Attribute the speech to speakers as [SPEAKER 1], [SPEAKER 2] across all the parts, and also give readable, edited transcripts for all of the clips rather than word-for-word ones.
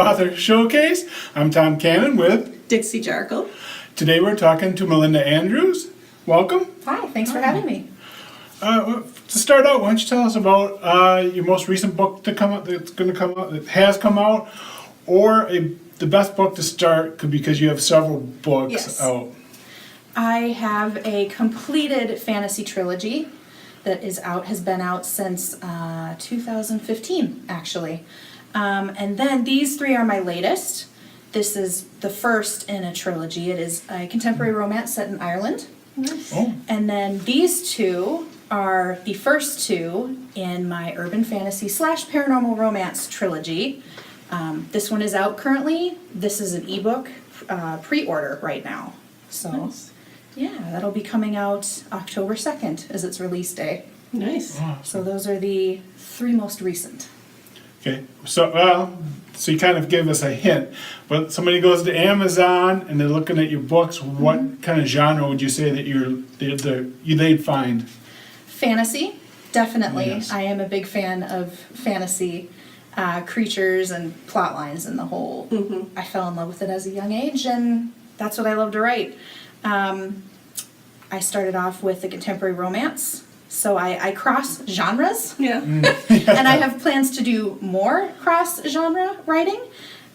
[SPEAKER 1] Author Showcase. I'm Tom Cannon with
[SPEAKER 2] Dixie Jarkle.
[SPEAKER 1] Today we're talking to Malinda Andrews. Welcome.
[SPEAKER 3] Hi, thanks for having me.
[SPEAKER 1] To start out, why don't you tell us about your most recent book to come out, that's going to come out, that has come out, or the best book to start, because you have several books
[SPEAKER 3] Yes.
[SPEAKER 1] out.
[SPEAKER 3] I have a completed fantasy trilogy that is out, has been out since 2015, actually. And then these three are my latest. This is the first in a trilogy. It is a contemporary romance set in Ireland.
[SPEAKER 2] Nice.
[SPEAKER 1] Oh,
[SPEAKER 3] And then these two are the first two in my urban fantasy / paranormal romance trilogy. This one is out currently. This is an ebook pre-order right now. So
[SPEAKER 2] Nice.
[SPEAKER 3] yeah, that'll be coming out October 2nd as its release day.
[SPEAKER 2] Nice.
[SPEAKER 3] So those are the three most recent.
[SPEAKER 1] okay. So you kind of give us a hint, but somebody goes to Amazon and they're looking at your books. What kind of genre would you say that they'd find?
[SPEAKER 3] Fantasy, definitely.
[SPEAKER 1] Yes.
[SPEAKER 3] I am a big fan of fantasy creatures and plot lines and the whole. I fell in love with it as a young age, and that's what I love to write. I started off with the contemporary romance, so I cross genres,
[SPEAKER 2] Yeah.
[SPEAKER 3] and I have plans to do more cross genre writing.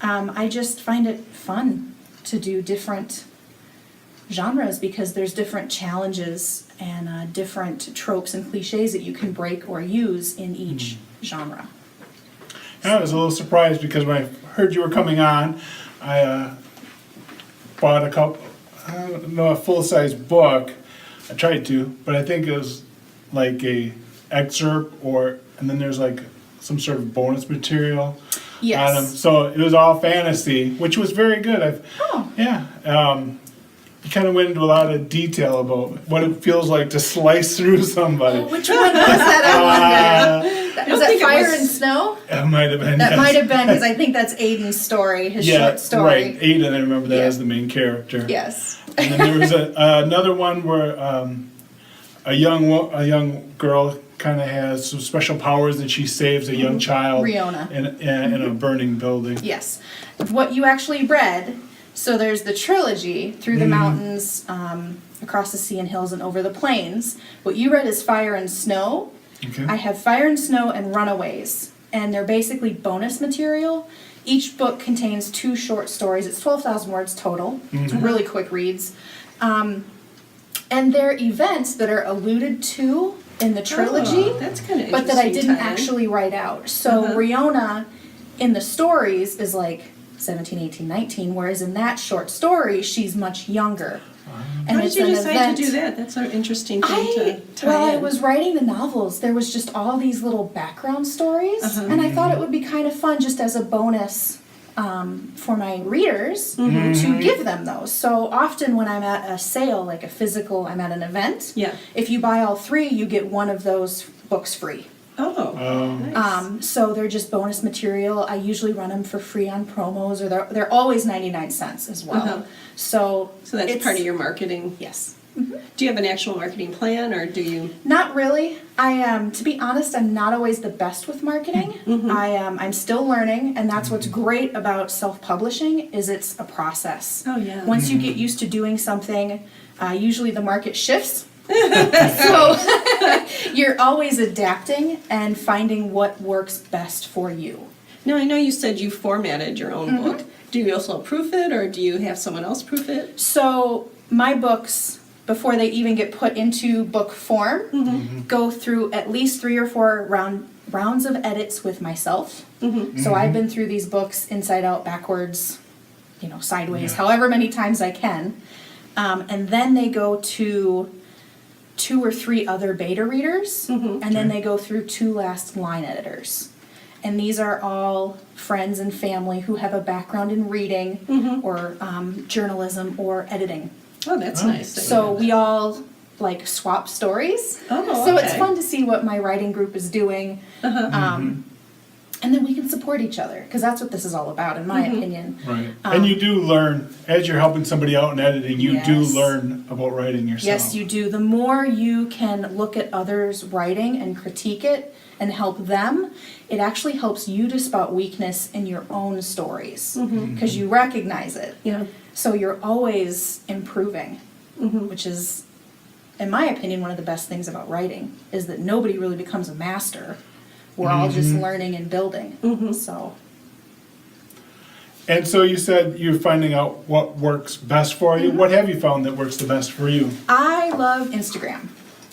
[SPEAKER 3] I just find it fun to do different genres because there's different challenges and different tropes and cliches that you can break or use in each genre.
[SPEAKER 1] I was a little surprised because when I heard you were coming on, I bought a full-size book. I tried to, but I think it was like a excerpt and then there's like some sort of bonus material.
[SPEAKER 3] Yes.
[SPEAKER 1] On them. So it was all fantasy, which was very good. You kind of went into a lot of detail about what it feels like to slice through somebody.
[SPEAKER 3] Which one was that? I wonder. Was that
[SPEAKER 2] think it
[SPEAKER 3] Fire
[SPEAKER 2] was-
[SPEAKER 3] and Snow?
[SPEAKER 1] It might have been.
[SPEAKER 3] That
[SPEAKER 1] yes.
[SPEAKER 3] might have been because I think that's Aiden's story, his short story.
[SPEAKER 1] Right. Aiden, I remember that
[SPEAKER 3] Yeah.
[SPEAKER 1] as the main character.
[SPEAKER 3] Yes.
[SPEAKER 1] And then there was another one where a young girl kind of has some special powers and she saves a young child
[SPEAKER 3] Riona.
[SPEAKER 1] in a burning building.
[SPEAKER 3] Yes. What you actually read, so there's the trilogy, Through the Mountains, Across the Sea and Hills and Over the Plains. What you read is Fire and Snow.
[SPEAKER 1] Okay.
[SPEAKER 3] I have Fire and Snow and Runaways, and they're basically bonus material. Each book contains 2 short stories. It's 12,000 words total. It's really quick reads. And they're events that are alluded to in the trilogy,
[SPEAKER 2] Oh, that's kind of
[SPEAKER 3] but that I
[SPEAKER 2] interesting
[SPEAKER 3] didn't
[SPEAKER 2] tie-in.
[SPEAKER 3] actually write out. So Riona in the stories is like 17, 18, 19, whereas in that short story, she's much younger. And
[SPEAKER 2] How did
[SPEAKER 3] it's
[SPEAKER 2] you
[SPEAKER 3] an
[SPEAKER 2] decide
[SPEAKER 3] event.
[SPEAKER 2] to do that? That's an interesting thing to tie
[SPEAKER 3] Well, I
[SPEAKER 2] in.
[SPEAKER 3] was writing the novels. There was just all these little background stories, and I thought it would be kind of fun just as a bonus for my readers to give them those. So often when I'm at a sale, like a physical, I'm at an event.
[SPEAKER 2] Yeah.
[SPEAKER 3] If you buy all 3, you get one of those books free.
[SPEAKER 2] Oh, nice.
[SPEAKER 3] So they're just bonus material. I usually run them for free on promos, or they're always 99 cents as well.
[SPEAKER 2] Uh-huh.
[SPEAKER 3] So
[SPEAKER 2] So that's
[SPEAKER 3] it's-
[SPEAKER 2] part of your marketing.
[SPEAKER 3] Yes.
[SPEAKER 2] Do you have an actual marketing plan, or do you?
[SPEAKER 3] Not really. I am, to be honest, I'm not always the best with marketing. I'm still learning, and that's what's great about self-publishing is it's a process.
[SPEAKER 2] Oh, yeah.
[SPEAKER 3] Once you get used to doing something, usually the market shifts. So you're always adapting and finding what works best for you.
[SPEAKER 2] Now, I know you said you formatted your own book. Do you also proof it, or do you have someone else proof it?
[SPEAKER 3] So my books, before they even get put into book form, go through at least 3 or 4 rounds of edits with myself. So I've been through these books inside out, backwards, sideways, however many times I can. And then they go to 2 or 3 other beta readers, and then they go through 2 last line editors. And these are all friends and family who have a background in reading or journalism or editing.
[SPEAKER 2] Oh, that's nice.
[SPEAKER 3] So we all like swap stories.
[SPEAKER 2] Oh,
[SPEAKER 3] So it's
[SPEAKER 2] okay.
[SPEAKER 3] fun to see what my writing group is doing. And then we can support each other, because that's what this is all about, in my opinion.
[SPEAKER 1] Right. And you do learn, as you're helping somebody out in editing, you do
[SPEAKER 3] Yes.
[SPEAKER 1] learn about writing yourself.
[SPEAKER 3] Yes, you do. The more you can look at others' writing and critique it and help them, it actually helps you to spot weakness in your own stories because you recognize it.
[SPEAKER 2] Yeah.
[SPEAKER 3] So you're always improving, which is, in my opinion, one of the best things about writing is that nobody really becomes a master. We're all just learning and building. So
[SPEAKER 1] And so you said you're finding out what works best for you. What have you found that works the best for you?
[SPEAKER 3] I love Instagram.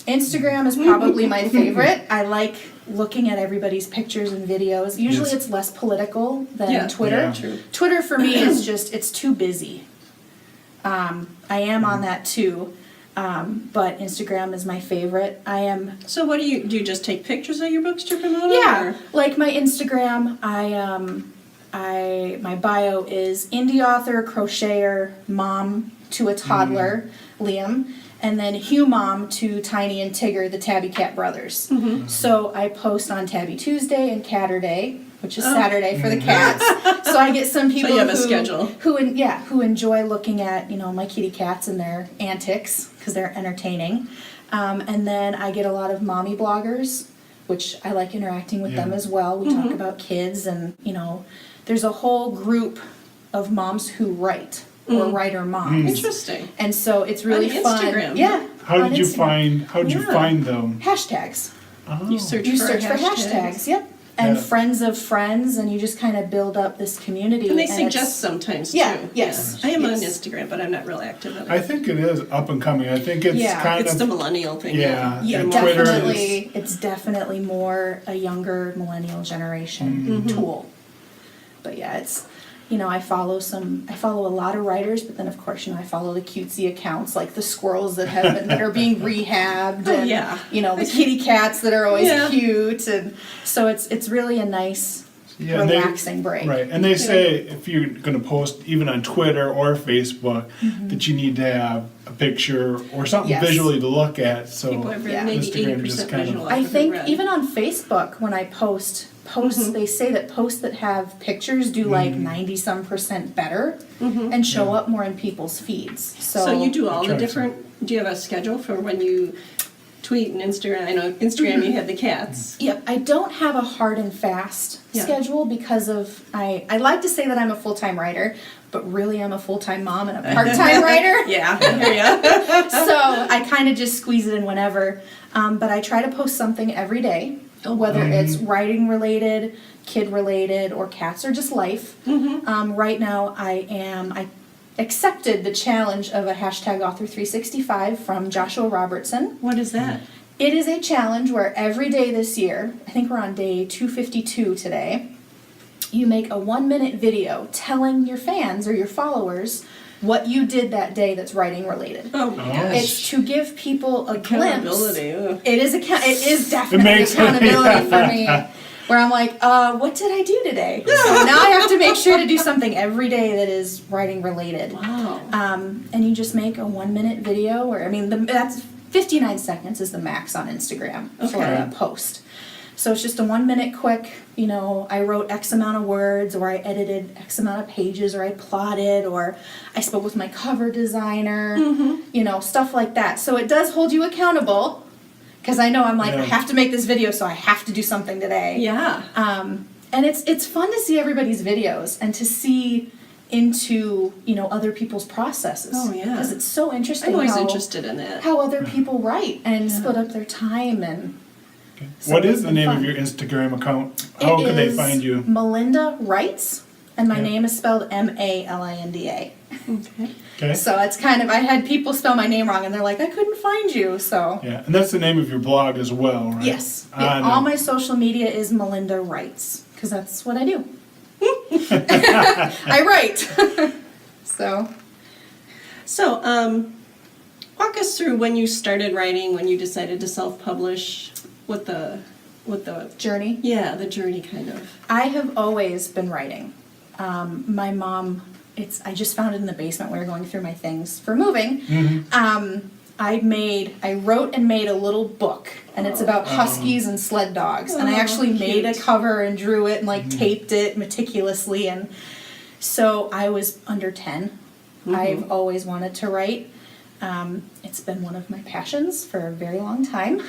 [SPEAKER 3] Instagram is probably my favorite. I like looking at everybody's pictures and videos. Usually
[SPEAKER 1] Yes.
[SPEAKER 3] it's less political than
[SPEAKER 2] Yeah.
[SPEAKER 3] Twitter.
[SPEAKER 1] Yeah.
[SPEAKER 2] True.
[SPEAKER 3] Twitter for me is just, it's too busy. I am on that too. But Instagram is my favorite. I am,
[SPEAKER 2] So what do you just take pictures of your books to promote it?
[SPEAKER 3] yeah,
[SPEAKER 2] or-
[SPEAKER 3] like my Instagram, my bio is indie author, crocheter, mom to a toddler, Liam, and then Hugh mom to Tiny and Tigger, the Tabby Cat brothers. So I post on Tabby Tuesday and Catterday, which is Saturday for the cats. So I get some people
[SPEAKER 2] you have a schedule.
[SPEAKER 3] who enjoy looking at, my kitty cats and their antics because they're entertaining. And then I get a lot of mommy bloggers, which I like interacting with them
[SPEAKER 1] Yeah.
[SPEAKER 3] as well. We talk about kids and, there's a whole group of moms who write or writer moms.
[SPEAKER 2] Interesting.
[SPEAKER 3] And so it's really
[SPEAKER 2] On
[SPEAKER 3] fun.
[SPEAKER 2] Instagram.
[SPEAKER 3] Yeah.
[SPEAKER 1] How
[SPEAKER 3] on
[SPEAKER 1] did you
[SPEAKER 3] Instagram.
[SPEAKER 1] find them?
[SPEAKER 3] Hashtags?
[SPEAKER 1] Oh.
[SPEAKER 2] You search
[SPEAKER 3] You
[SPEAKER 2] for
[SPEAKER 3] search for hashtags, yep. And
[SPEAKER 1] Yeah.
[SPEAKER 3] friends of friends, and you just kind of build up this community.
[SPEAKER 2] And they
[SPEAKER 3] it's-
[SPEAKER 2] suggest sometimes too.
[SPEAKER 3] Yeah, yes,
[SPEAKER 2] I am on
[SPEAKER 3] yes.
[SPEAKER 2] Instagram, but I'm not real active in it.
[SPEAKER 1] I think it is up and coming. I think it's
[SPEAKER 3] Yeah.
[SPEAKER 1] kind
[SPEAKER 2] It's
[SPEAKER 1] of
[SPEAKER 2] the millennial thing.
[SPEAKER 1] Yeah.
[SPEAKER 3] Yeah,
[SPEAKER 1] and Twitter
[SPEAKER 3] definitely. It's definitely more a younger millennial generation tool. But yeah, it's I follow a lot of writers, but then of course, I follow the cutesy accounts like the squirrels that are being rehabbed and
[SPEAKER 2] yeah.
[SPEAKER 3] the kitty cats that are always
[SPEAKER 2] Yeah.
[SPEAKER 3] cute, and so it's really a nice
[SPEAKER 1] and they-
[SPEAKER 3] relaxing break.
[SPEAKER 1] Right, and they say if you're going to post even on Twitter or Facebook that you need to have a picture or something
[SPEAKER 3] Yes.
[SPEAKER 1] visually to look at. So
[SPEAKER 2] People have
[SPEAKER 3] Yeah.
[SPEAKER 2] maybe
[SPEAKER 1] Instagram just
[SPEAKER 2] 80%
[SPEAKER 1] kind of-
[SPEAKER 2] visual.
[SPEAKER 3] I
[SPEAKER 2] I've
[SPEAKER 3] think
[SPEAKER 2] read.
[SPEAKER 3] even on Facebook when I posts, they say that posts that have pictures do like 90% better and show up more in people's feeds.
[SPEAKER 2] So you do all the
[SPEAKER 1] Attracts
[SPEAKER 2] different. Do you have a schedule for when you tweet and Instagram? I know Instagram you have the cats.
[SPEAKER 3] Yep, I don't have a hard and fast
[SPEAKER 2] Yeah.
[SPEAKER 3] schedule because of I like to say that I'm a full-time writer, but really I'm a full-time mom and a part-time writer.
[SPEAKER 2] Yeah, I hear ya.
[SPEAKER 3] So I kind of just squeeze it in whenever. But I try to post something every day, whether it's writing related, kid related, or cats or just life. Right now I accepted the challenge of a hashtag author 365 from Joshua Robertson.
[SPEAKER 2] What is that?
[SPEAKER 3] It is a challenge where every day this year, I think we're on day 252 today, you make a 1-minute video telling your fans or your followers what you did that day that's writing related.
[SPEAKER 2] Oh my
[SPEAKER 1] Oh.
[SPEAKER 2] gosh.
[SPEAKER 3] It's to give people a glimpse.
[SPEAKER 2] Accountability. Ugh.
[SPEAKER 3] It is definitely
[SPEAKER 1] makes-
[SPEAKER 3] accountability for me. Where I'm like, what did I do today? So now I have to make sure to do something every day that is writing related.
[SPEAKER 2] Wow.
[SPEAKER 3] And you just make a 1-minute video, or that's 59 seconds is the max on Instagram for
[SPEAKER 2] Okay.
[SPEAKER 3] a post. So it's just a 1-minute quick, I wrote X amount of words, or I edited X amount of pages, or I plotted, or I spoke with my cover designer, stuff like that. So it does hold you accountable, because I know I'm like,
[SPEAKER 1] Yeah.
[SPEAKER 3] I have to make this video, so I have to do something today.
[SPEAKER 2] Yeah.
[SPEAKER 3] And it's fun to see everybody's videos and to see into other people's processes.
[SPEAKER 2] Oh, yeah.
[SPEAKER 3] Because it's so interesting.
[SPEAKER 2] I'm always
[SPEAKER 3] how,
[SPEAKER 2] interested in that.
[SPEAKER 3] how other people write and split up their time and.
[SPEAKER 1] Okay.
[SPEAKER 3] So
[SPEAKER 1] What
[SPEAKER 3] it's
[SPEAKER 1] is the
[SPEAKER 3] been
[SPEAKER 1] name
[SPEAKER 3] fun.
[SPEAKER 1] of your Instagram account? How
[SPEAKER 3] It
[SPEAKER 1] could they
[SPEAKER 3] is
[SPEAKER 1] find you?
[SPEAKER 3] Malinda Writes, and my
[SPEAKER 1] Yeah.
[SPEAKER 3] name is spelled Malinda.
[SPEAKER 2] Okay.
[SPEAKER 1] Okay.
[SPEAKER 3] So it's kind of, I had people spell my name wrong and they're like, I couldn't find you. So
[SPEAKER 1] Yeah, and that's the name of your blog as well, right?
[SPEAKER 3] yes, yeah, all my social media is Malinda Writes, because that's what I do. I write. So
[SPEAKER 2] Walk us through when you started writing, when you decided to self-publish, what the
[SPEAKER 3] journey.
[SPEAKER 2] the journey kind of.
[SPEAKER 3] I have always been writing. My mom, I just found it in the basement when we were going through my things for moving. I wrote and made a little book, and it's about huskies and sled dogs. And I actually made a
[SPEAKER 2] cute.
[SPEAKER 3] cover and drew it and taped it meticulously. And so I was under 10. I've always wanted to write. It's been one of my passions for a very long time.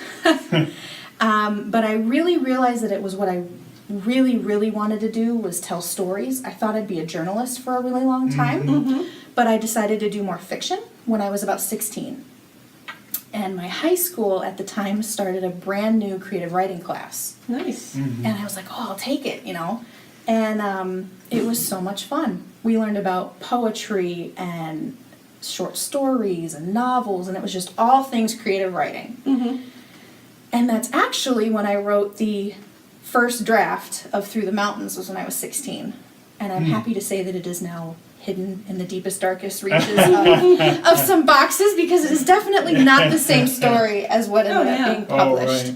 [SPEAKER 3] But I really realized that it was what I really, really wanted to do was tell stories. I thought I'd be a journalist for a really long time, but I decided to do more fiction when I was about 16. And my high school at the time started a brand new creative writing class.
[SPEAKER 2] Nice.
[SPEAKER 3] And I was like, oh, I'll take it, you know. And it was so much fun. We learned about poetry and short stories and novels, and it was just all things creative writing. And that's actually when I wrote the first draft of Through the Mountains was when I was 16. And I'm happy to say that it is now hidden in the deepest, darkest reaches of some boxes because it is definitely not the same story as what ended up being published.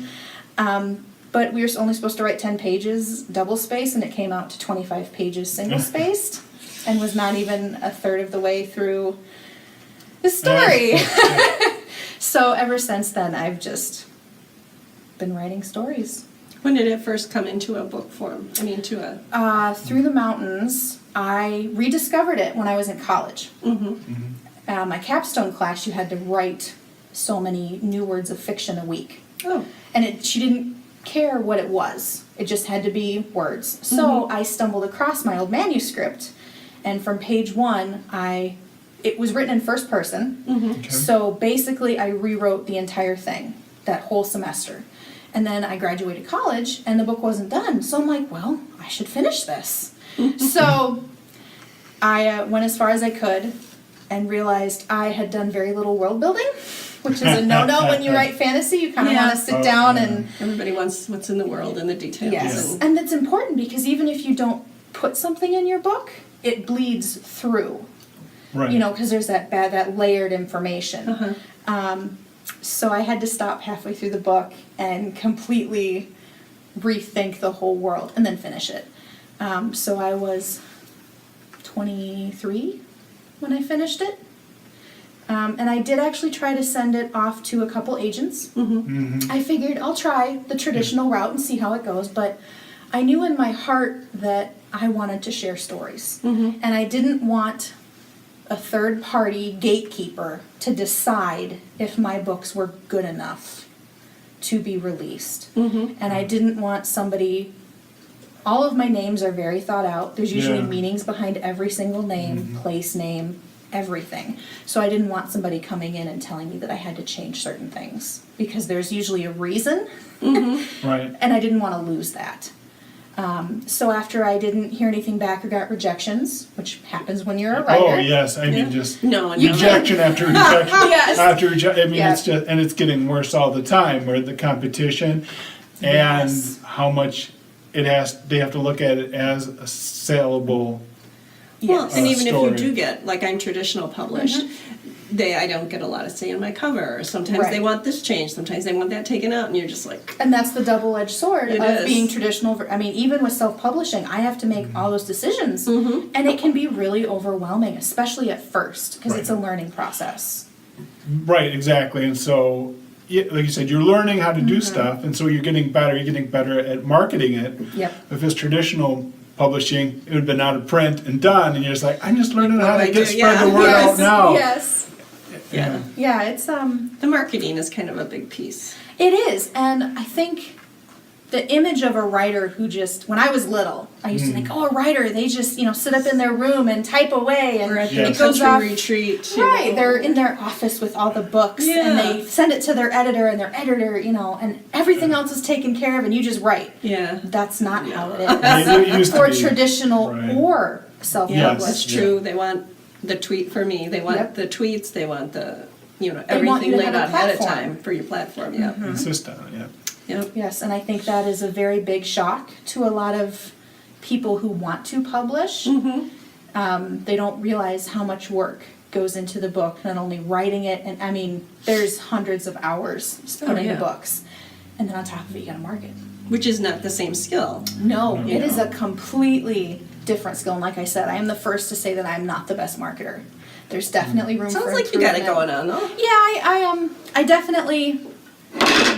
[SPEAKER 3] But we were only supposed to write 10 pages double spaced, and it came out to 25 pages single spaced and was not even a third of the way through the story. So ever since then, I've just been writing stories.
[SPEAKER 2] When did it first come into a book form? I mean, to a...
[SPEAKER 3] Through the Mountains, I rediscovered it when I was in college. My capstone class, you had to write so many new words of fiction a week.
[SPEAKER 2] Oh.
[SPEAKER 3] And she didn't care what it was. It just had to be words. So I stumbled across my old manuscript, and from page 1, it was written in first person.
[SPEAKER 1] Okay.
[SPEAKER 3] So basically, I rewrote the entire thing that whole semester. And then I graduated college, and the book wasn't done. So I'm like, well, I should finish this. So I went as far as I could and realized I had done very little world building, which is a no-no when you write fantasy. You kind of want to sit down and...
[SPEAKER 2] Everybody wants what's in the world and the details.
[SPEAKER 3] Yes, and that's important because even if you don't put something in your book, it bleeds through.
[SPEAKER 1] Right.
[SPEAKER 3] You know, because there's that layered information. So I had to stop halfway through the book and completely rethink the whole world and then finish it. So I was 23 when I finished it. And I did actually try to send it off to a couple agents. I figured I'll try the traditional route and see how it goes, but I knew in my heart that I wanted to share stories. And I didn't want a third-party gatekeeper to decide if my books were good enough to be released. And I didn't want somebody... All of my names are very thought out. There's usually meanings behind every single name, place name, everything. So I didn't want somebody coming in and telling me that I had to change certain things because there's usually a reason.
[SPEAKER 1] Right.
[SPEAKER 3] And I didn't want to lose that. So after I didn't hear anything back or got rejections, which happens when you're a writer.
[SPEAKER 1] Oh, yes. I mean, just
[SPEAKER 2] No.
[SPEAKER 1] rejection after rejection.
[SPEAKER 3] Yes.
[SPEAKER 1] After rejection. I mean,
[SPEAKER 3] Yeah.
[SPEAKER 1] it's just, and it's getting worse all the time where the competition and how much they have to look at it as a saleable.
[SPEAKER 2] Well, and even if you
[SPEAKER 1] story.
[SPEAKER 2] do get, like I'm traditional published, I don't get a lot of say in my cover. Sometimes
[SPEAKER 3] Right.
[SPEAKER 2] they want this changed, sometimes they want that taken out, and you're just like...
[SPEAKER 3] And that's the double-edged sword
[SPEAKER 2] It
[SPEAKER 3] of
[SPEAKER 2] is.
[SPEAKER 3] being traditional. I mean, even with self-publishing, I have to make all those decisions. And it can be really overwhelming, especially at first, because it's a learning process.
[SPEAKER 1] Right, exactly. And so, like you said, you're learning how to do stuff, and so you're getting better. You're getting better at marketing it.
[SPEAKER 3] Yep.
[SPEAKER 1] If it's traditional publishing, it would have been out of print and done, and you're just like, I'm just learning how to spread the word out now.
[SPEAKER 3] Yes.
[SPEAKER 2] Yeah.
[SPEAKER 3] Yeah, it's
[SPEAKER 2] The marketing is kind of a big piece.
[SPEAKER 3] It is, and I think the image of a writer who just, when I was little, I used to think, oh, a writer, they just, sit up in their room and type away, and
[SPEAKER 2] Or at
[SPEAKER 1] Yeah.
[SPEAKER 2] the
[SPEAKER 3] it goes
[SPEAKER 2] country
[SPEAKER 3] off.
[SPEAKER 2] retreat.
[SPEAKER 3] Right, they're in their office with all the books, and they send it to their editor, and their editor, and everything else is taken care of, and you just write.
[SPEAKER 2] Yeah.
[SPEAKER 3] That's not how it
[SPEAKER 1] It
[SPEAKER 3] is.
[SPEAKER 1] used to
[SPEAKER 3] For
[SPEAKER 1] be.
[SPEAKER 3] traditional
[SPEAKER 1] Right.
[SPEAKER 3] or
[SPEAKER 2] Yeah,
[SPEAKER 3] self-published.
[SPEAKER 2] that's true. They want the tweet for me. They want the tweets. They want the,
[SPEAKER 3] want
[SPEAKER 2] everything
[SPEAKER 3] you to
[SPEAKER 2] laid
[SPEAKER 3] have a
[SPEAKER 2] out ahead of
[SPEAKER 3] platform.
[SPEAKER 2] time for your platform. Yeah.
[SPEAKER 1] Insist on it, yeah.
[SPEAKER 2] Yep.
[SPEAKER 3] Yes, and I think that is a very big shock to a lot of people who want to publish. They don't realize how much work goes into the book, not only writing it, and I mean, there's hundreds of hours put into books. And then on top of it, you gotta market.
[SPEAKER 2] Which is not the same skill.
[SPEAKER 3] No, it is a completely different skill. And like I said, I am the first to say that I'm not the best marketer. There's definitely room for
[SPEAKER 2] Sounds like you got it
[SPEAKER 3] improvement.
[SPEAKER 2] going on, though.
[SPEAKER 3] Yeah, I definitely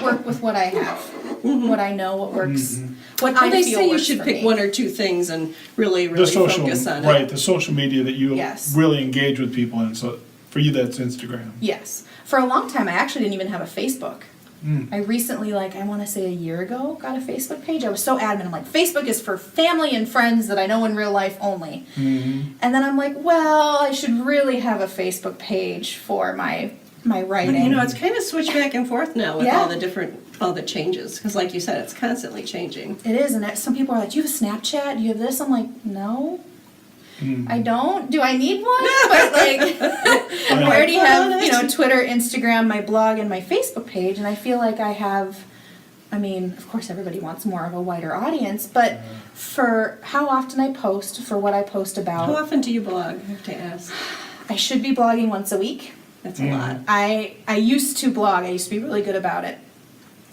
[SPEAKER 3] work with what I have, what I know, what works, what
[SPEAKER 2] Well,
[SPEAKER 3] I
[SPEAKER 2] they
[SPEAKER 3] feel
[SPEAKER 2] say you
[SPEAKER 3] works
[SPEAKER 2] should
[SPEAKER 3] for
[SPEAKER 2] pick
[SPEAKER 3] me.
[SPEAKER 2] one or two things and really
[SPEAKER 1] The social,
[SPEAKER 2] focus on
[SPEAKER 1] right,
[SPEAKER 2] it.
[SPEAKER 1] the social media that you
[SPEAKER 3] Yes.
[SPEAKER 1] really engage with people in, so For you, that's Instagram.
[SPEAKER 3] Yes. For a long time, I actually didn't even have a Facebook.
[SPEAKER 1] Mm.
[SPEAKER 3] I recently, I want to say a year ago, got a Facebook page. I was so adamant. I'm like, Facebook is for family and friends that I know in real life only.
[SPEAKER 1] Mm-hmm.
[SPEAKER 3] And then I'm like, well, I should really have a Facebook page for my writing.
[SPEAKER 2] You know, it's kind of switched back and forth now with
[SPEAKER 3] Yeah.
[SPEAKER 2] all the changes. Because like you said, it's constantly changing.
[SPEAKER 3] It is, and some people are like, do you have a Snapchat? Do you have this? I'm like, no. I don't. Do I need one? But I already have, Twitter, Instagram, my blog, and my Facebook page, and I feel like I have, of course everybody wants more of a wider audience, but for how often I post, for what I post about.
[SPEAKER 2] How often do you blog? I have to ask.
[SPEAKER 3] I should be blogging once a week.
[SPEAKER 2] That's a lot.
[SPEAKER 3] I used to blog. I used to be really good about it.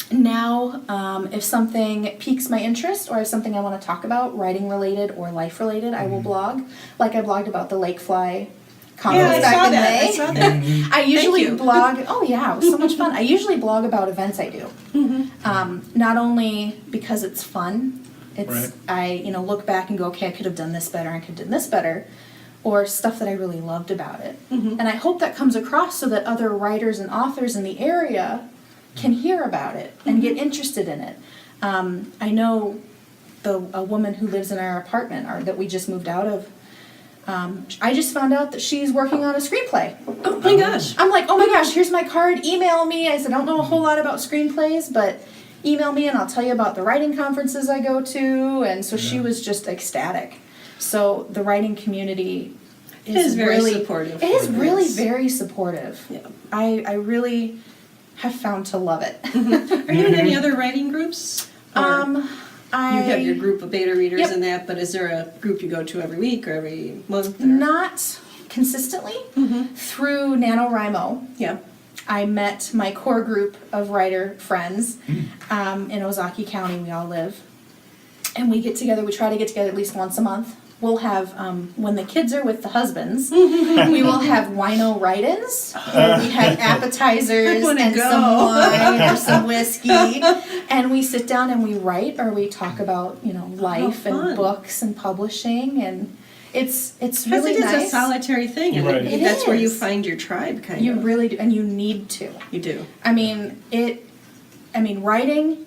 [SPEAKER 3] Now, if something piques my interest or if something I want to talk about, writing related or life related, I will blog. Like I blogged about the lake fly conference back in May.
[SPEAKER 2] I saw that.
[SPEAKER 3] I usually
[SPEAKER 2] Thank you.
[SPEAKER 3] blog. Oh yeah, it was so much fun. I usually blog about events I do. Not only because it's fun. It's I look back and go, okay, I could have done this better. I could have done this better. Or stuff that I really loved about it. And I hope that comes across so that other writers and authors in the area can hear about it and get interested in it. I know a woman who lives in our apartment or that we just moved out of. I just found out that she's working on a screenplay.
[SPEAKER 2] Oh my gosh.
[SPEAKER 3] I'm like, oh my gosh, here's my card, email me. I said, I don't know a whole lot about screenplays, but email me and I'll tell you about the writing conferences I go to. And so she was just ecstatic. So the writing community is
[SPEAKER 2] very
[SPEAKER 3] really
[SPEAKER 2] supportive.
[SPEAKER 3] It is really
[SPEAKER 2] Yes.
[SPEAKER 3] very supportive.
[SPEAKER 2] Yeah.
[SPEAKER 3] I really have found to love it.
[SPEAKER 2] Are you in any other writing groups? Or you have your group of beta readers
[SPEAKER 3] Yep.
[SPEAKER 2] and that, but is there a group you go to every week or every month? Or?
[SPEAKER 3] Not consistently. Through NaNoWriMo,
[SPEAKER 2] Yeah.
[SPEAKER 3] I met my core group of writer friends in Ozaki County. We all live. And we get together, we try to get together at least once a month. We'll have, when the kids are with the husbands, we will have wino write-ins, where we have appetizers and
[SPEAKER 2] go.
[SPEAKER 3] some wine or some whiskey, and we sit down and we write or we talk about, life
[SPEAKER 2] How fun.
[SPEAKER 3] and books and publishing, and it's
[SPEAKER 2] Because
[SPEAKER 3] really
[SPEAKER 2] it is
[SPEAKER 3] nice.
[SPEAKER 2] a solitary thing, and
[SPEAKER 1] Right.
[SPEAKER 3] It
[SPEAKER 2] that's where you
[SPEAKER 3] is.
[SPEAKER 2] find your tribe, kind
[SPEAKER 3] You
[SPEAKER 2] of.
[SPEAKER 3] really do, and you need to.
[SPEAKER 2] You do.
[SPEAKER 3] Writing,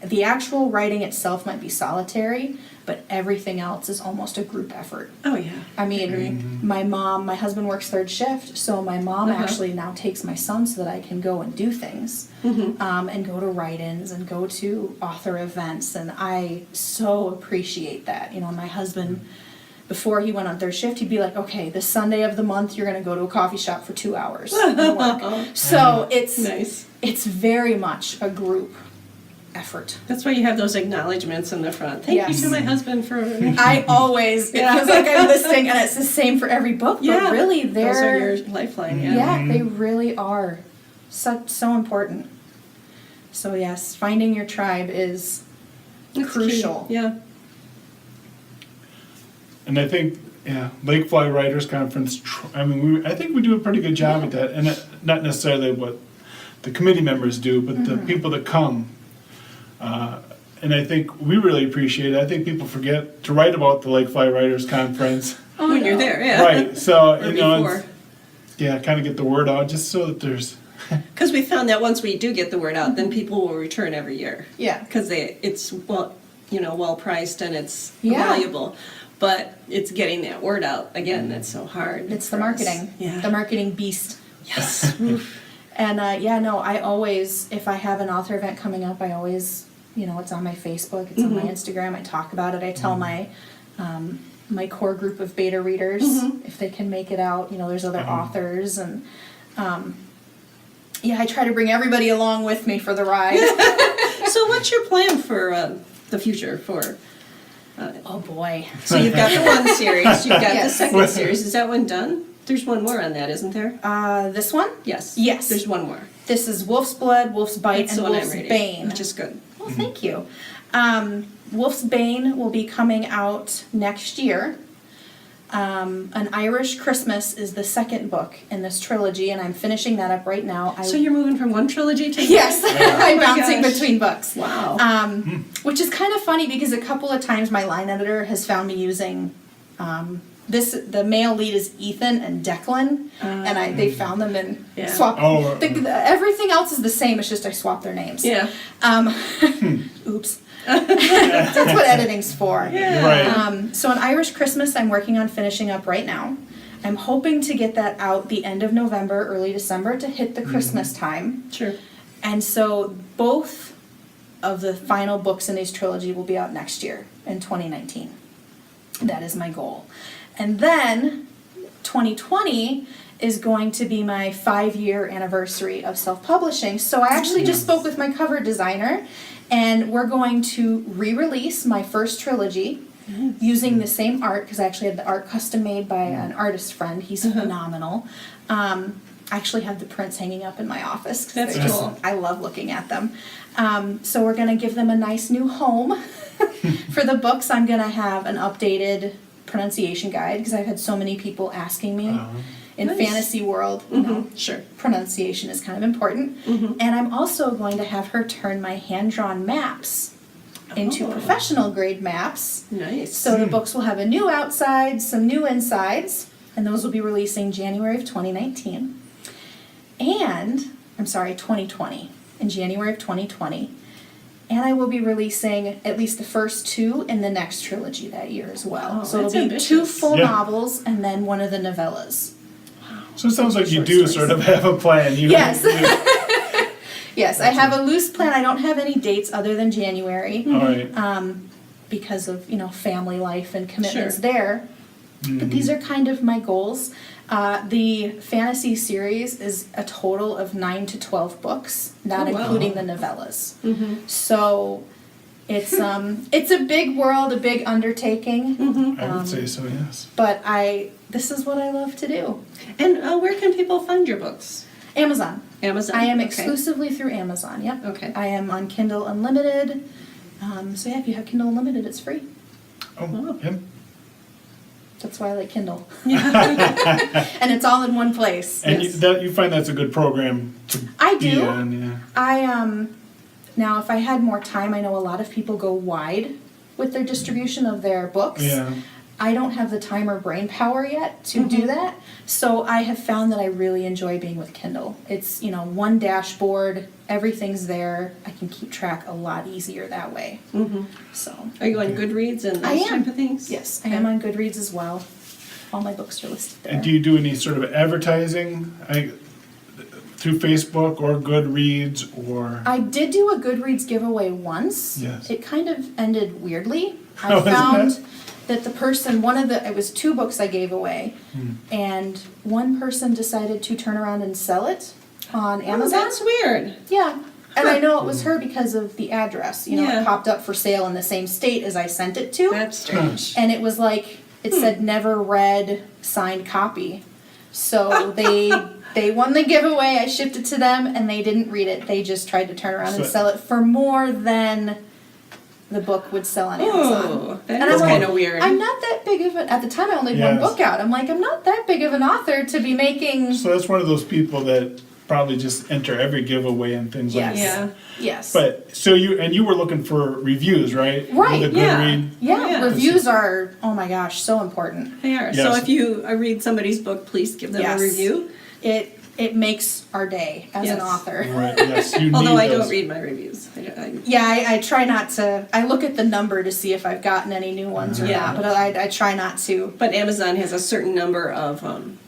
[SPEAKER 3] the actual writing itself might be solitary, but everything else is almost a group effort.
[SPEAKER 2] Oh, yeah.
[SPEAKER 3] My husband works third shift, so my mom
[SPEAKER 2] Uh-huh.
[SPEAKER 3] actually now takes my son so that I can go and do things, and go to write-ins and go to author events, and I so appreciate that. My husband, before he went on third shift, he'd be like, okay, this Sunday of the month, you're going to go to a coffee shop for 2 hours and work. So
[SPEAKER 2] Nice.
[SPEAKER 3] it's very much a group effort.
[SPEAKER 2] That's why you have those acknowledgments in the front. Thank
[SPEAKER 3] Yes.
[SPEAKER 2] you to my husband for...
[SPEAKER 3] I always, it feels like I'm listening, and it's the same for every book, but really
[SPEAKER 2] those are
[SPEAKER 3] they're,
[SPEAKER 2] your lifeline, yeah.
[SPEAKER 3] they really are so important. So yes, finding your tribe is
[SPEAKER 2] It's
[SPEAKER 3] crucial.
[SPEAKER 2] key. Yeah.
[SPEAKER 1] And I think, Lake Fly Writers Conference, I think we do a pretty good job at that. And not necessarily what the committee members do, but the people that come. And I think we really appreciate it. I think people forget to write about the Lake Fly Writers Conference.
[SPEAKER 2] When you're there, yeah.
[SPEAKER 1] Right, so,
[SPEAKER 2] Or
[SPEAKER 1] it's,
[SPEAKER 2] before.
[SPEAKER 1] kind of get the word out, just so that there's,
[SPEAKER 2] Because we found that once we do get the word out, then people will return every year.
[SPEAKER 3] Yeah.
[SPEAKER 2] Because it's well priced and it's
[SPEAKER 3] Yeah.
[SPEAKER 2] valuable. But it's getting that word out, again, that's so hard.
[SPEAKER 3] It's the
[SPEAKER 2] for us.
[SPEAKER 3] marketing.
[SPEAKER 2] Yeah.
[SPEAKER 3] The marketing beast.
[SPEAKER 2] Yes.
[SPEAKER 3] And I always, if I have an author event coming up, I always, it's on my Facebook, it's on my Instagram, I talk about it, I tell my core group of beta readers if they can make it out, there's other authors, and I try to bring everybody along with me for the ride.
[SPEAKER 2] So what's your plan for the future for...
[SPEAKER 3] Oh boy.
[SPEAKER 2] So you've got the one series, you've got the
[SPEAKER 3] Yes.
[SPEAKER 2] second series. Is that one done? There's one more on that, isn't there?
[SPEAKER 3] This one?
[SPEAKER 2] Yes.
[SPEAKER 3] Yes.
[SPEAKER 2] There's one more.
[SPEAKER 3] This is Wolf's Blood, Wolf's Bite,
[SPEAKER 2] That's the
[SPEAKER 3] and
[SPEAKER 2] one I'm
[SPEAKER 3] Wolf's
[SPEAKER 2] reading,
[SPEAKER 3] Bane.
[SPEAKER 2] which is good.
[SPEAKER 3] Well, thank you. Wolf's Bane will be coming out next year. An Irish Christmas is the second book in this trilogy, and I'm finishing that up right now.
[SPEAKER 2] So you're moving from one trilogy to...
[SPEAKER 3] Yes, I'm
[SPEAKER 2] my
[SPEAKER 3] bouncing
[SPEAKER 2] gosh.
[SPEAKER 3] between books.
[SPEAKER 2] Wow.
[SPEAKER 3] Which is kind of funny because a couple of times my line editor has found me using the male lead is Ethan and Declan, and they found them and
[SPEAKER 2] Yeah.
[SPEAKER 3] swapped.
[SPEAKER 1] Oh.
[SPEAKER 3] Everything else is the same. It's just I swapped their names.
[SPEAKER 2] Yeah.
[SPEAKER 3] Oops. That's what editing's for.
[SPEAKER 1] Right.
[SPEAKER 3] So an Irish Christmas I'm working on finishing up right now. I'm hoping to get that out the end of November, early December to hit the Christmas time.
[SPEAKER 2] Sure.
[SPEAKER 3] And so both of the final books in these trilogy will be out next year in 2019. That is my goal. And then 2020 is going to be my 5-year anniversary of self-publishing. So I actually just spoke with my cover designer, and we're going to re-release my first trilogy using the same art, because I actually had the art custom made by an artist friend. He's phenomenal. I actually have the prints hanging up in my office. 'Cause
[SPEAKER 2] That's
[SPEAKER 3] they're just-
[SPEAKER 2] cool.
[SPEAKER 3] I love looking at them. So we're going to give them a nice new home. For the books, I'm going to have an updated pronunciation guide, because I've had so many people asking me in
[SPEAKER 2] Nice.
[SPEAKER 3] fantasy world, you know,
[SPEAKER 2] Sure.
[SPEAKER 3] pronunciation is kind of important. And I'm also going to have her turn my hand-drawn maps into professional grade maps.
[SPEAKER 2] Nice.
[SPEAKER 3] So the books will have a new outside, some new insides, and those will be releasing January of 2019. And, 2020, in January of 2020. And I will be releasing at least the first 2 in the next trilogy that year as well.
[SPEAKER 2] Oh,
[SPEAKER 3] So it'll
[SPEAKER 2] that's
[SPEAKER 3] be 2
[SPEAKER 2] ambitious.
[SPEAKER 3] full
[SPEAKER 1] Yeah.
[SPEAKER 3] novels and then one of the novellas.
[SPEAKER 1] So it sounds like you
[SPEAKER 3] Short
[SPEAKER 1] do
[SPEAKER 3] stories.
[SPEAKER 1] sort of have a plan. You
[SPEAKER 3] Yes. Yes, I have a loose plan. I don't have any dates other than January.
[SPEAKER 1] All right.
[SPEAKER 3] Because of family life and commitments
[SPEAKER 2] Sure.
[SPEAKER 3] there. But these are kind of my goals. The fantasy series is a total of 9 to 12 books, not
[SPEAKER 2] Oh, wow.
[SPEAKER 3] including the novellas. So it's a big world, a big undertaking.
[SPEAKER 1] I would say so, yes.
[SPEAKER 3] But this is what I love to do.
[SPEAKER 2] And where can people find your books?
[SPEAKER 3] Amazon.
[SPEAKER 2] Amazon.
[SPEAKER 3] I am
[SPEAKER 2] Okay.
[SPEAKER 3] exclusively through Amazon. Yep.
[SPEAKER 2] Okay.
[SPEAKER 3] I am on Kindle Unlimited. So yeah, if you have Kindle Unlimited, it's free.
[SPEAKER 1] Oh, yeah.
[SPEAKER 3] That's why I like Kindle.
[SPEAKER 2] Yeah.
[SPEAKER 3] And it's all in one place.
[SPEAKER 1] And
[SPEAKER 2] Yes.
[SPEAKER 1] you find that's a good program to
[SPEAKER 3] I
[SPEAKER 1] be
[SPEAKER 3] do.
[SPEAKER 1] on, yeah.
[SPEAKER 3] Now if I had more time, I know a lot of people go wide with their distribution of their books.
[SPEAKER 1] Yeah.
[SPEAKER 3] I don't have the time or brain power yet to do that. So I have found that I really enjoy being with Kindle. It's, one dashboard, everything's there. I can keep track a lot easier that way. So,
[SPEAKER 2] Are you on Goodreads and
[SPEAKER 3] I
[SPEAKER 2] those
[SPEAKER 3] am.
[SPEAKER 2] type of things?
[SPEAKER 3] yes, I am on Goodreads as well. All my books are listed there.
[SPEAKER 1] And do you do any sort of advertising through Facebook or Goodreads or?
[SPEAKER 3] I did do a Goodreads giveaway once.
[SPEAKER 1] Yes.
[SPEAKER 3] It kind of ended weirdly.
[SPEAKER 1] Oh,
[SPEAKER 3] I
[SPEAKER 1] isn't
[SPEAKER 3] found
[SPEAKER 1] it?
[SPEAKER 3] that the person, it was 2 books I gave away, and one person decided to turn around and sell it on
[SPEAKER 2] Oh,
[SPEAKER 3] Amazon.
[SPEAKER 2] that's weird.
[SPEAKER 3] Yeah. And I know it was her because of the address.
[SPEAKER 2] Yeah.
[SPEAKER 3] It popped up for sale in the same state as I sent it to.
[SPEAKER 2] That's strange.
[SPEAKER 3] And it was like, it said never read, signed copy. So they won the giveaway, I shipped it to them, and they didn't read it. They just tried to turn around and
[SPEAKER 1] So-
[SPEAKER 3] sell it for more than the book would sell on Amazon.
[SPEAKER 2] Oh, that
[SPEAKER 3] And
[SPEAKER 2] is
[SPEAKER 3] I'm like,
[SPEAKER 2] kind of weird.
[SPEAKER 3] I'm not that big of at the time I only had one
[SPEAKER 1] Yes.
[SPEAKER 3] book out. I'm like, I'm not that big of an author to be making.
[SPEAKER 1] So that's one of those people that probably just enter every giveaway and things like
[SPEAKER 3] Yes.
[SPEAKER 1] that.
[SPEAKER 2] Yeah.
[SPEAKER 3] Yes.
[SPEAKER 1] But so you were looking for reviews, right?
[SPEAKER 3] Right,
[SPEAKER 1] With a
[SPEAKER 2] yeah.
[SPEAKER 1] Goodread.
[SPEAKER 3] Yeah,
[SPEAKER 2] Yeah.
[SPEAKER 3] reviews are, oh my gosh, so important.
[SPEAKER 2] They are.
[SPEAKER 1] Yes.
[SPEAKER 2] So if you read somebody's book, please give them
[SPEAKER 3] Yes.
[SPEAKER 2] a review.
[SPEAKER 3] It makes our day as
[SPEAKER 2] Yes.
[SPEAKER 3] an author.
[SPEAKER 1] Right. Yes. You
[SPEAKER 2] Although
[SPEAKER 1] need
[SPEAKER 2] I
[SPEAKER 1] those.
[SPEAKER 2] don't read my reviews.
[SPEAKER 3] Yeah, I try not to. I look at the number to see if I've gotten any new ones or
[SPEAKER 2] Yeah.
[SPEAKER 3] not, but I try not to.
[SPEAKER 2] But Amazon has a certain number of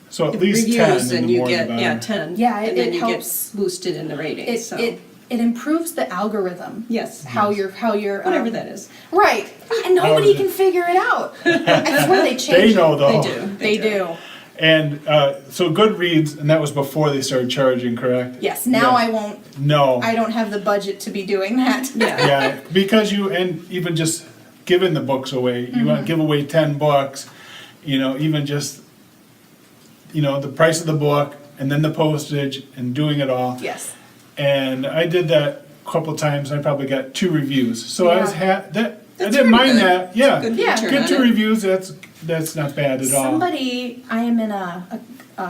[SPEAKER 1] So at least 10,
[SPEAKER 2] reviews, and
[SPEAKER 1] the
[SPEAKER 2] you
[SPEAKER 1] more the
[SPEAKER 2] get
[SPEAKER 1] better.
[SPEAKER 2] 10.
[SPEAKER 3] Yeah,
[SPEAKER 2] and then
[SPEAKER 3] it
[SPEAKER 2] you
[SPEAKER 3] helps.
[SPEAKER 2] get boosted in the ratings. So
[SPEAKER 3] It improves the algorithm.
[SPEAKER 2] yes,
[SPEAKER 3] How you're
[SPEAKER 2] whatever that is.
[SPEAKER 3] Right, and nobody
[SPEAKER 1] is it?
[SPEAKER 3] can figure it out. I swear they
[SPEAKER 1] They
[SPEAKER 3] changed.
[SPEAKER 1] know
[SPEAKER 3] it.
[SPEAKER 1] though.
[SPEAKER 2] They do.
[SPEAKER 3] They do.
[SPEAKER 1] And so Goodreads, and that was before they started charging, correct?
[SPEAKER 3] Yes. Now
[SPEAKER 1] Yeah.
[SPEAKER 3] I won't.
[SPEAKER 1] No.
[SPEAKER 3] I don't have the budget to be doing that.
[SPEAKER 2] Yeah.
[SPEAKER 1] Yeah, because and even just giving the books away, you want to give away 10 books, even just, the price of the book and then the postage and doing it all.
[SPEAKER 3] Yes.
[SPEAKER 1] And I did that a couple times. I probably got 2 reviews. So I was
[SPEAKER 3] Yeah.
[SPEAKER 1] I
[SPEAKER 2] That's
[SPEAKER 1] didn't
[SPEAKER 2] pretty
[SPEAKER 1] mind
[SPEAKER 2] good.
[SPEAKER 1] that. Yeah.
[SPEAKER 2] Good
[SPEAKER 3] Yeah.
[SPEAKER 2] return
[SPEAKER 1] Get
[SPEAKER 2] on
[SPEAKER 1] 2
[SPEAKER 2] it.
[SPEAKER 1] reviews. That's not bad at all.
[SPEAKER 3] Somebody, I am in a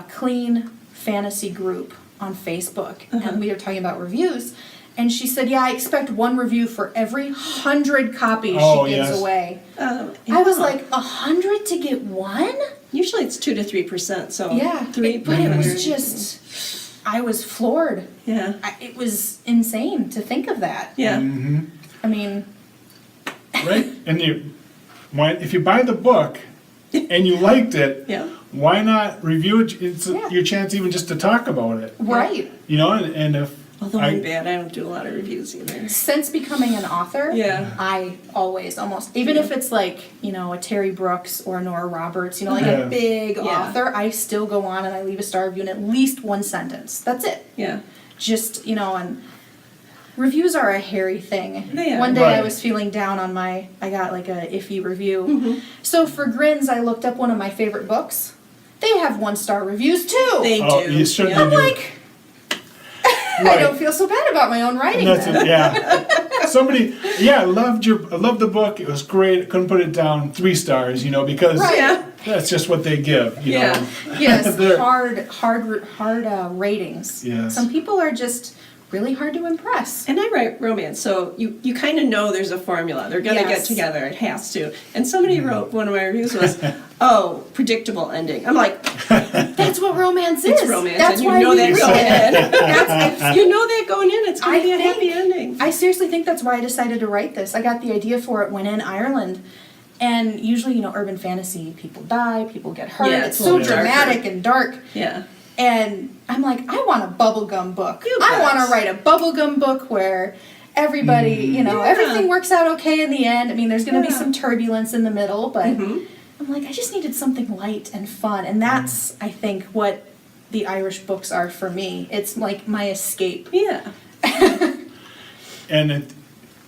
[SPEAKER 3] clean fantasy group on Facebook, and we were talking about reviews, and she said, "Yeah, I expect 1 review for every 100 copies
[SPEAKER 1] Oh,
[SPEAKER 3] she gives
[SPEAKER 1] yes.
[SPEAKER 3] away."
[SPEAKER 2] Yeah.
[SPEAKER 3] I was like, 100 to get 1?
[SPEAKER 2] Usually it's 2 to 3%, so
[SPEAKER 3] Yeah, but it was just, I was floored.
[SPEAKER 2] Yeah.
[SPEAKER 3] It was insane to think of that.
[SPEAKER 2] Yeah.
[SPEAKER 3] I mean,
[SPEAKER 1] Right? And if you buy the book and you liked it,
[SPEAKER 2] Yeah.
[SPEAKER 1] why not review it? It's
[SPEAKER 3] Yeah.
[SPEAKER 1] your chance even just to talk about it.
[SPEAKER 3] right.
[SPEAKER 1] You know, and if
[SPEAKER 2] Although I'm bad, I don't do a lot of reviews either.
[SPEAKER 3] Since becoming an author,
[SPEAKER 2] Yeah.
[SPEAKER 3] I always almost, even if it's like, you know, a Terry Brooks or a Nora Roberts, you know, like
[SPEAKER 1] Yeah.
[SPEAKER 3] a big
[SPEAKER 2] Yeah.
[SPEAKER 3] author, I still go on and I leave a star review in at least one sentence. That's it.
[SPEAKER 2] Yeah.
[SPEAKER 3] Just, you know, and reviews are a hairy thing.
[SPEAKER 2] They are.
[SPEAKER 3] One day I
[SPEAKER 1] Right.
[SPEAKER 3] was feeling down on I got like a iffy review. So for Grins, I looked up one of my favorite books. They have 1-star reviews too.
[SPEAKER 2] They
[SPEAKER 1] Oh,
[SPEAKER 2] do.
[SPEAKER 1] you certainly
[SPEAKER 2] Yeah.
[SPEAKER 3] I'm
[SPEAKER 1] do.
[SPEAKER 3] like, I
[SPEAKER 1] Right.
[SPEAKER 3] don't feel so bad about my own writing
[SPEAKER 1] That's
[SPEAKER 3] then.
[SPEAKER 1] it, yeah. Somebody, I loved the book. It was great. Couldn't put it down 3 stars, you know, because
[SPEAKER 3] Right.
[SPEAKER 2] Yeah.
[SPEAKER 1] that's just what they give, you
[SPEAKER 2] Yeah.
[SPEAKER 1] know.
[SPEAKER 3] Yes,
[SPEAKER 1] They're-
[SPEAKER 3] hard ratings.
[SPEAKER 1] Yes.
[SPEAKER 3] Some people are just really hard to impress.
[SPEAKER 2] And I write romance, so you kind of know there's a formula. They're going to get
[SPEAKER 3] Yes.
[SPEAKER 2] together. It has to. And somebody wrote, one of my reviews was, oh, predictable ending. I'm like,
[SPEAKER 3] That's what romance is.
[SPEAKER 2] it's romance.
[SPEAKER 3] That's
[SPEAKER 2] and you
[SPEAKER 3] why
[SPEAKER 2] know
[SPEAKER 3] we
[SPEAKER 2] that
[SPEAKER 3] read
[SPEAKER 2] going
[SPEAKER 3] it.
[SPEAKER 2] in. You know that going in. It's going
[SPEAKER 3] I
[SPEAKER 2] to be a
[SPEAKER 3] think-
[SPEAKER 2] happy ending.
[SPEAKER 3] I seriously think that's why I decided to write this. I got the idea for it when in Ireland. And usually, you know, urban fantasy, people die, people get hurt.
[SPEAKER 2] Yeah,
[SPEAKER 3] it's
[SPEAKER 2] it's a
[SPEAKER 3] so
[SPEAKER 2] little darker.
[SPEAKER 3] dramatic and dark.
[SPEAKER 2] Yeah.
[SPEAKER 3] And I'm like, I want a bubblegum book.
[SPEAKER 2] You
[SPEAKER 3] I
[SPEAKER 2] bet.
[SPEAKER 3] want to write a bubblegum book where everybody, you know,
[SPEAKER 2] Yeah.
[SPEAKER 3] everything works out okay in the end. I mean, there's going to be
[SPEAKER 2] Yeah.
[SPEAKER 3] some turbulence in the middle, but
[SPEAKER 2] Mm-hmm.
[SPEAKER 3] I'm like, I just needed something light and fun. And that's, I think, what the Irish books are for me. It's like my escape.
[SPEAKER 2] Yeah.
[SPEAKER 1] And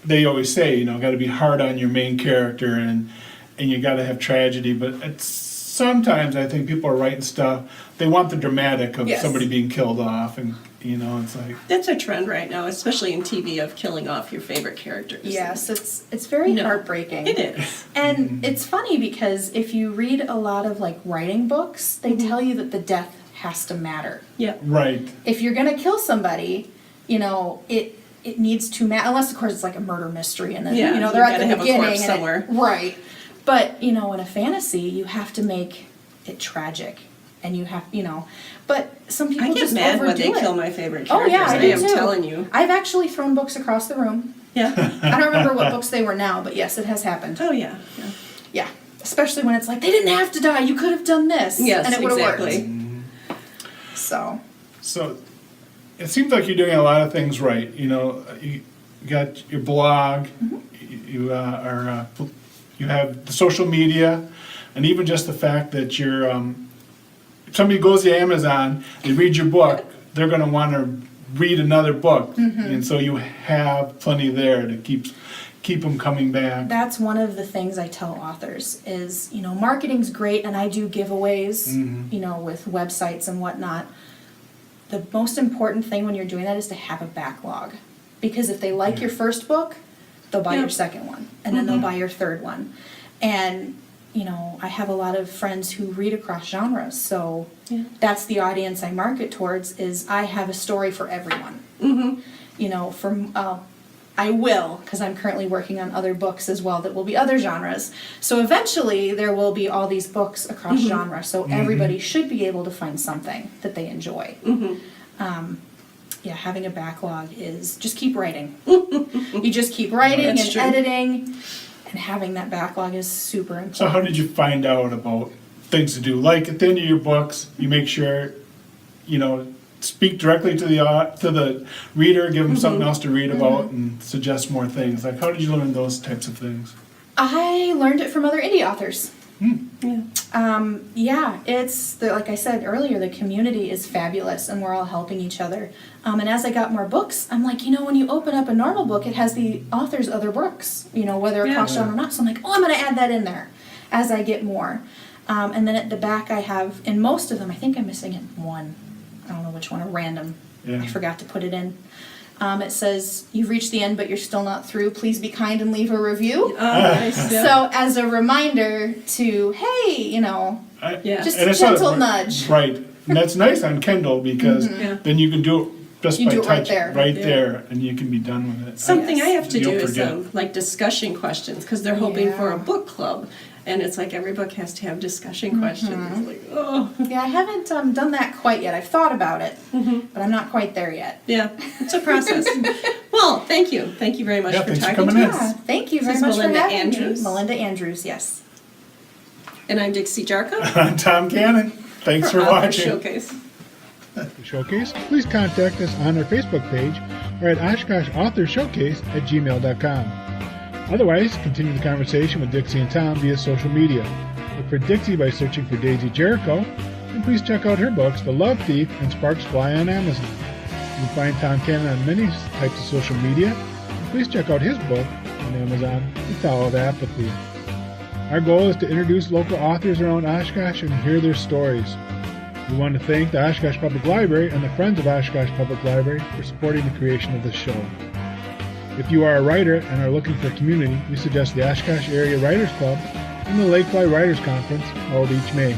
[SPEAKER 1] they always say, you know, got to be hard on your main character, and you got to have tragedy. But sometimes I think people are writing stuff. They want the dramatic of
[SPEAKER 3] Yes.
[SPEAKER 1] somebody being killed off, and you know, it's like
[SPEAKER 2] That's a trend right now, especially in TV, of killing off your favorite characters.
[SPEAKER 3] Yes, it's very
[SPEAKER 2] No.
[SPEAKER 3] heartbreaking.
[SPEAKER 2] It is.
[SPEAKER 3] And it's funny because if you read a lot of like writing books, they tell you that the death has to matter.
[SPEAKER 2] Yeah.
[SPEAKER 1] right.
[SPEAKER 3] If you're gonna kill somebody, you know, it needs to matter, unless of course it's like a murder mystery and then,
[SPEAKER 2] Yeah,
[SPEAKER 3] you know,
[SPEAKER 2] you
[SPEAKER 3] they're at
[SPEAKER 2] gotta
[SPEAKER 3] the
[SPEAKER 2] have a
[SPEAKER 3] beginning.
[SPEAKER 2] corpse
[SPEAKER 3] and it-
[SPEAKER 2] somewhere.
[SPEAKER 3] right. But, you know, in a fantasy, you have to make it tragic. And you have, you know, but some people
[SPEAKER 2] I get
[SPEAKER 3] just
[SPEAKER 2] mad when
[SPEAKER 3] overdo
[SPEAKER 2] they
[SPEAKER 3] it.
[SPEAKER 2] kill my favorite
[SPEAKER 3] Oh
[SPEAKER 2] characters.
[SPEAKER 3] yeah, I do
[SPEAKER 2] am
[SPEAKER 3] too.
[SPEAKER 2] telling you.
[SPEAKER 3] I've actually thrown books across the room.
[SPEAKER 2] Yeah.
[SPEAKER 3] I don't remember what books they were now, but yes, it has happened.
[SPEAKER 2] Oh yeah. Yeah.
[SPEAKER 3] Yeah, especially when it's like, they didn't have to die, you could have done this.
[SPEAKER 2] Yes,
[SPEAKER 3] and it would have
[SPEAKER 2] exactly.
[SPEAKER 3] worked. So,
[SPEAKER 1] So it seems like you're doing a lot of things right. You know, you got your blog, you you have the social media, and even just the fact that you're if somebody goes to Amazon, they read your book, they're going to want to read another book, and so you have plenty there to keep them coming back.
[SPEAKER 3] that's one of the things I tell authors is, you know, marketing's great and I do giveaways, you know, with websites and whatnot. The most important thing when you're doing that is to have a backlog. Because if they like your first book, they'll buy your
[SPEAKER 2] Yep.
[SPEAKER 3] second one, and then they'll buy your third one. And, you know, I have a lot of friends who read across genres, so
[SPEAKER 2] Yeah.
[SPEAKER 3] that's the audience I market towards, is I have a story for everyone. You know, I will, because I'm currently working on other books as well that will be other genres. So eventually there will be all these books across genre, so everybody should be able to find something that they enjoy. Yeah, having a backlog is just keep writing. You just keep writing
[SPEAKER 2] That's
[SPEAKER 3] and
[SPEAKER 2] true.
[SPEAKER 3] editing, and having that backlog is super important.
[SPEAKER 1] So how did you find out about things to do? Like at the end of your books, you make sure, you know, speak directly to the reader, give them something else to read about, and suggest more things. Like how did you learn those types of things?
[SPEAKER 3] I learned it from other indie authors.
[SPEAKER 2] Yeah.
[SPEAKER 3] Yeah, it's like I said earlier, the community is fabulous and we're all helping each other. And as I got more books, I'm like, you know, when you open up a normal book, it has the author's other books, you know, whether
[SPEAKER 2] Yeah.
[SPEAKER 3] across genre or not. So I'm like, oh, I'm going to add that in there as I get more. And then at the back, I have, in most of them, I think I'm missing it one. I don't know which one, a random.
[SPEAKER 1] Yeah.
[SPEAKER 3] I forgot to put it in. It says, you've reached the end, but you're still not through. Please be kind and leave a review.
[SPEAKER 2] Oh, nice. Yeah.
[SPEAKER 3] So as a reminder to, hey, you know,
[SPEAKER 2] Yeah.
[SPEAKER 3] just
[SPEAKER 1] And
[SPEAKER 3] a
[SPEAKER 1] I saw that-
[SPEAKER 3] gentle nudge.
[SPEAKER 1] Right. And that's nice on Kindle because
[SPEAKER 2] Yeah.
[SPEAKER 1] then you can do it just
[SPEAKER 3] You
[SPEAKER 1] by
[SPEAKER 3] do it right
[SPEAKER 1] touch
[SPEAKER 3] there.
[SPEAKER 1] right
[SPEAKER 2] Yeah.
[SPEAKER 1] there, and you can be done with it.
[SPEAKER 2] Something I have to do
[SPEAKER 1] You'll
[SPEAKER 2] is
[SPEAKER 1] forget.
[SPEAKER 2] like discussion questions, because they're hoping for
[SPEAKER 3] Yeah.
[SPEAKER 2] a book club. And it's like every book has to have discussion questions. It's like, oh,
[SPEAKER 3] Yeah, I haven't done that quite yet. I've thought about it, but I'm not quite there yet.
[SPEAKER 2] yeah, it's a process. Well, thank you. Thank you very much
[SPEAKER 1] Yeah,
[SPEAKER 2] for
[SPEAKER 1] thanks for
[SPEAKER 2] talking
[SPEAKER 1] coming
[SPEAKER 2] to
[SPEAKER 1] in.
[SPEAKER 2] us.
[SPEAKER 3] Yeah, thank you very
[SPEAKER 2] This is
[SPEAKER 3] much
[SPEAKER 2] Malinda
[SPEAKER 3] for having
[SPEAKER 2] Andrews.
[SPEAKER 3] me. Malinda Andrews, yes.
[SPEAKER 2] And I'm Dixie Jarko.
[SPEAKER 1] I'm Tom Cannon. Thanks for
[SPEAKER 2] Author
[SPEAKER 1] watching.
[SPEAKER 2] Showcase.
[SPEAKER 4] The Showcase, please contact us on our Facebook page or at OshkoshAuthorShowcase@gmail.com. Otherwise, continue the conversation with Dixie and Tom via social media. Look for Dixie by searching for Daisy Jericho, and please check out her books, The Love Thief and Sparks Fly, on Amazon. You can find Tom Cannon on many types of social media, and please check out his book on Amazon, The Towel of Apathy. Our goal is to introduce local authors around Oshkosh and hear their stories. We want to thank the Oshkosh Public Library and the Friends of Oshkosh Public Library for supporting the creation of this show. If you are a writer and are looking for a community, we suggest the Oshkosh Area Writers Club and the Lakefly Writers Conference held each May.